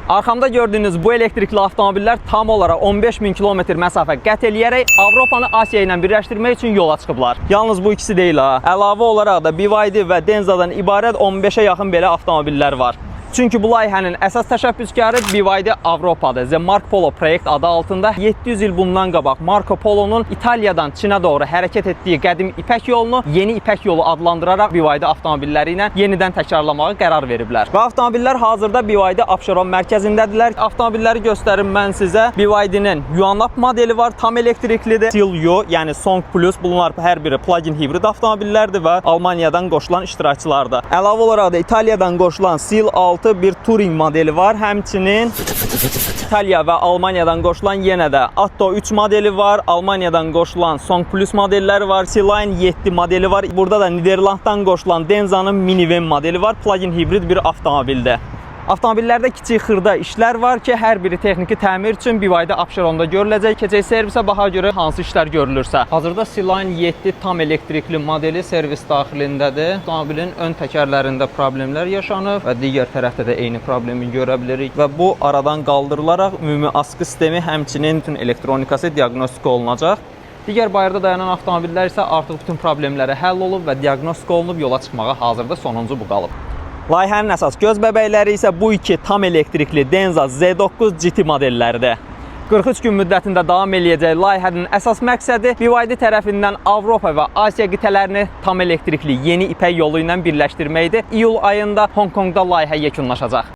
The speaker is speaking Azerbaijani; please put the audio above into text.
Arxamda gördüyünüz bu elektrikli avtomobillər tam olaraq 15.000 kilometr məsafə qət eləyərək Avropanı Asiya ilə birləşdirmək üçün yola çıxıblar. Yalnız bu ikisi deyil ha. Əlavə olaraq da BYD və Denza'dan ibarət 15-ə yaxın belə avtomobillər var. Çünki bu layihənin əsas təşəbbüskarı BYD Avropadır. The Marco Polo proyekt adı altında 700 il bundan qabaq Marco Polo'nun İtaliyadan Çinə doğru hərəkət etdiyi qədim İpək yolunu yeni İpək yolu adlandıraraq BYD avtomobilləri ilə yenidən təkrarlamağa qərar veriblər. Və avtomobillər hazırda BYD Abşeron mərkəzindədirlər. Avtomobilləri göstərim mən sizə. BYD-nin Yuanlap modeli var, tam elektriklidir. Seal-U, yəni Song Plus, bunlar hər biri plug-in hibrid avtomobillərdir və Almaniyadan qoşulan iştirakçılardır. Əlavə olaraq da İtaliyadan qoşulan Seal-6 bir Touring modeli var. Həmçinin İtaliya və Almaniyadan qoşulan yenə də Atto 3 modeli var. Almaniyadan qoşulan Song Plus modelləri var. Sea-Line 7 modeli var. Burada da Niderlanddan qoşulan Denza'nın Minivan modeli var. Plug-in hibrid bir avtomobildir. Avtomobillərdə kiçik xırda işlər var ki, hər biri texniki təmir üçün BYD Abşeronda görüləcək. Keçək servisə baxa görə hansı işlər görülürsə. Hazırda Sea-Line 7 tam elektrikli modeli servis daxilindədir. Avtomobilin ön təkərlərində problemlər yaşanıb və digər tərəfdə də eyni problemi görə bilirik. Və bu aradan qaldırılaraq ümumi askı sistemi, həmçinin bütün elektronikası diaqnostika olunacaq. Digər bayırda dayanan avtomobillər isə artıq bütün problemləri həll olub və diaqnostika olunub yola çıxmağa hazırda sonuncu bu qalıb. Layihənin əsas göz bəbəkləri isə bu iki tam elektrikli Denza Z9 GT modelləridir. 43 gün müddətində davam eləyəcək layihənin əsas məqsədi BYD tərəfindən Avropa və Asiya qitələrini tam elektrikli yeni İpək yolu ilə birləşdirməkdir. İyul ayında Hong Kongda layihə yekunlaşacaq.